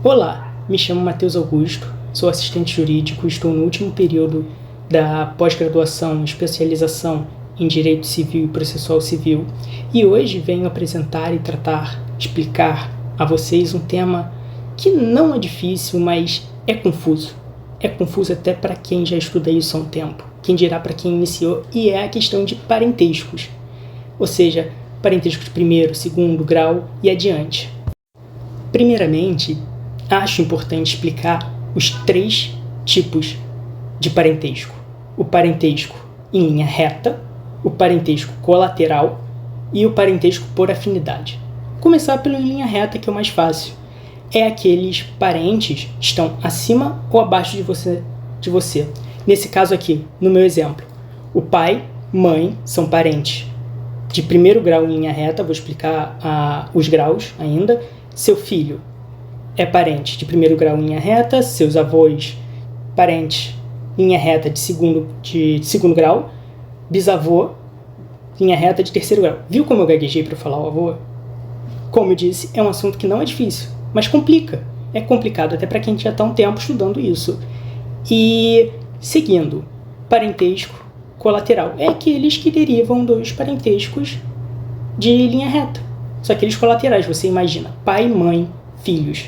Olá, me chamo Matheus Augusto, sou assistente jurídico e estou no último período da pós-graduação e especialização em Direito Civil e Processual Civil e hoje venho apresentar e explicar a vocês um tema que não é difícil, mas é confuso. É confuso até para quem já estuda isso há um tempo, quem dirá para quem iniciou, e é a questão de parentescos, ou seja, parentesco de primeiro, segundo grau e adiante. Primeiramente, acho importante explicar os 3 tipos de parentesco. O parentesco em linha reta, o parentesco colateral e o parentesco por afinidade. Vou começar pela linha reta, que é o mais fácil. É aqueles parentes que estão acima ou abaixo de você. Nesse caso aqui, no meu exemplo, o pai, mãe são parentes de primeiro grau em linha reta, vou explicar os graus ainda. Seu filho é parente de primeiro grau em linha reta, seus avós, parentes em linha reta de segundo grau, bisavô, linha reta de terceiro grau. Viu como eu gaguejei para falar o avô? Como eu disse, é um assunto que não é difícil, mas complica. É complicado até para quem já está há um tempo estudando isso. E, seguindo, parentesco colateral. É aqueles que derivam dos parentescos de linha reta. São aqueles colaterais, você imagina. Pai, mãe, filhos,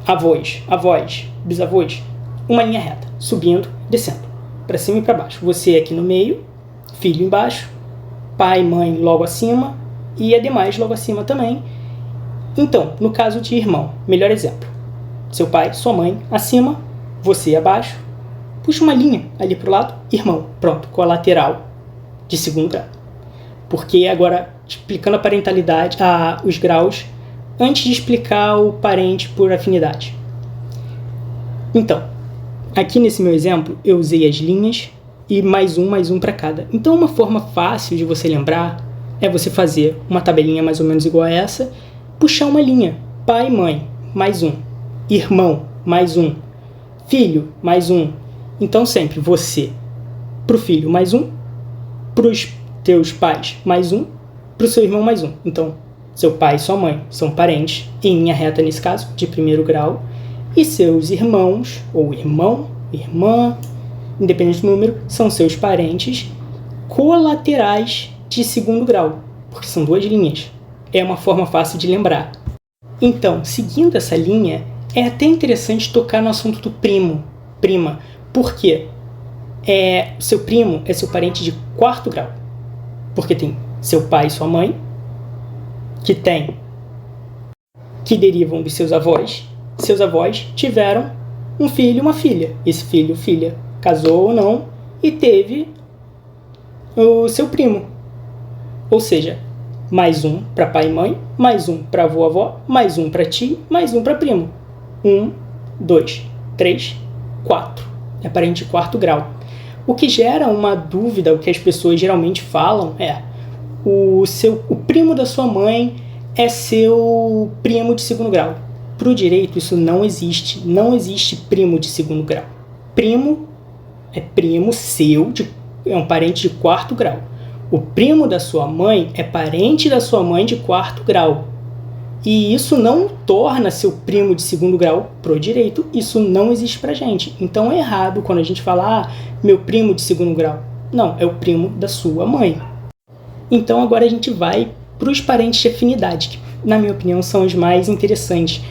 avós, bisavós. Uma linha reta, subindo, descendo, para cima e para baixo. Você aqui no meio, filho embaixo, pai, mãe logo acima e ademais logo acima também. Então, no caso de irmão, melhor exemplo. Seu pai, sua mãe acima, você abaixo. Puxa uma linha ali para o lado, irmão, pronto, colateral de segundo grau. Porque agora, explicando a parentalidade, os graus, antes de explicar o parente por afinidade. Então, aqui nesse meu exemplo, eu usei as linhas e mais um para cada. Então, uma forma fácil de você lembrar é você fazer uma tabelinha mais ou menos igual a essa, puxar uma linha, pai, mãe, mais um, irmão, mais um, filho, mais um. Então, sempre você, pro filho, mais um, pros teus pais, mais um, pro seu irmão, mais um. Então, seu pai e sua mãe são parentes, em linha reta nesse caso, de primeiro grau, e seus irmãos, ou irmão, irmã, independente do número, são seus parentes colaterais de segundo grau, porque são 2 linhas. É uma forma fácil de lembrar. Então, seguindo essa linha, é até interessante tocar no assunto do primo, prima, porque seu primo é seu parente de 4º grau, porque tem seu pai e sua mãe, que derivam dos seus avós. Seus avós tiveram um filho e uma filha. Esse filho ou filha casou ou não e teve o seu primo. Ou seja, mais um para pai e mãe, mais um para avô, avó, mais um para tio, mais um para primo. 1, 2, 3, 4. É parente de 4º grau. O que gera uma dúvida, o que as pessoas geralmente falam é: o primo da sua mãe é seu primo de segundo grau. Para o direito, isso não existe. Não existe primo de segundo grau. Primo é primo seu, é um parente de 4º grau. O primo da sua mãe é parente da sua mãe de 4º grau. E isso não torna seu primo de segundo grau pro direito. Isso não existe pra gente. Então é errado quando a gente fala, meu primo de segundo grau. Não, é o primo da sua mãe. Então agora a gente vai para os parentes de afinidade, que na minha opinião são os mais interessantes.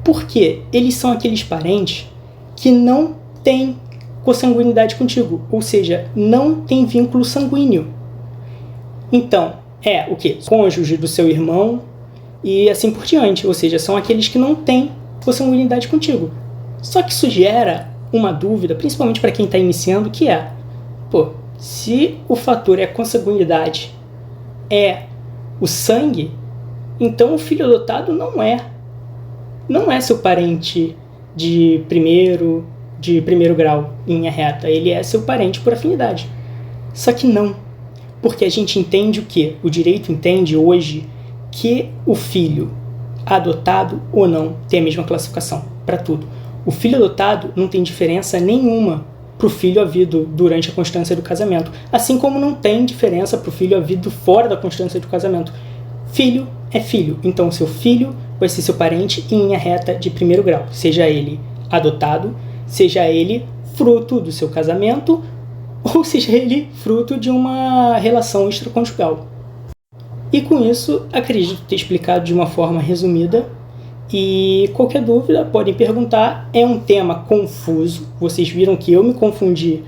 Porque eles são aqueles parentes que não têm consanguinidade contigo, ou seja, não tem vínculo sanguíneo. Então, o quê? Cônjuge do seu irmão e assim por diante, ou seja, são aqueles que não têm consanguinidade contigo. Só que isso gera uma dúvida, principalmente para quem está iniciando, que é, se o fator é a consanguinidade, é o sangue, então o filho adotado não é seu parente de primeiro grau em linha reta, ele é seu parente por afinidade. Só que não, porque a gente entende o quê? O direito entende hoje que o filho adotado ou não tem a mesma classificação para tudo. O filho adotado não tem diferença nenhuma para o filho havido durante a constância do casamento, assim como não tem diferença para o filho havido fora da constância do casamento. Filho é filho, então seu filho vai ser seu parente em linha reta de primeiro grau, seja ele adotado, seja ele fruto do seu casamento, ou seja ele fruto de uma relação extraconjugal. E com isso, acredito ter explicado de uma forma resumida, e qualquer dúvida podem perguntar. É um tema confuso, vocês viram que eu me confundi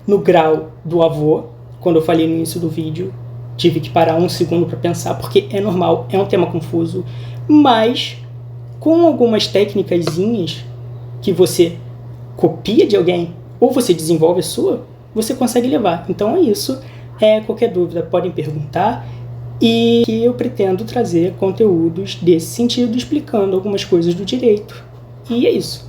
no grau do avô, quando eu falei no início do vídeo, tive que parar um segundo para pensar, porque é normal, é um tema confuso, mas com algumas técnicazinhas que você copia de alguém ou você desenvolve a sua, você consegue levar. Então é isso. Qualquer dúvida podem perguntar, e eu pretendo trazer conteúdos desse sentido, explicando algumas coisas do direito. E é isso.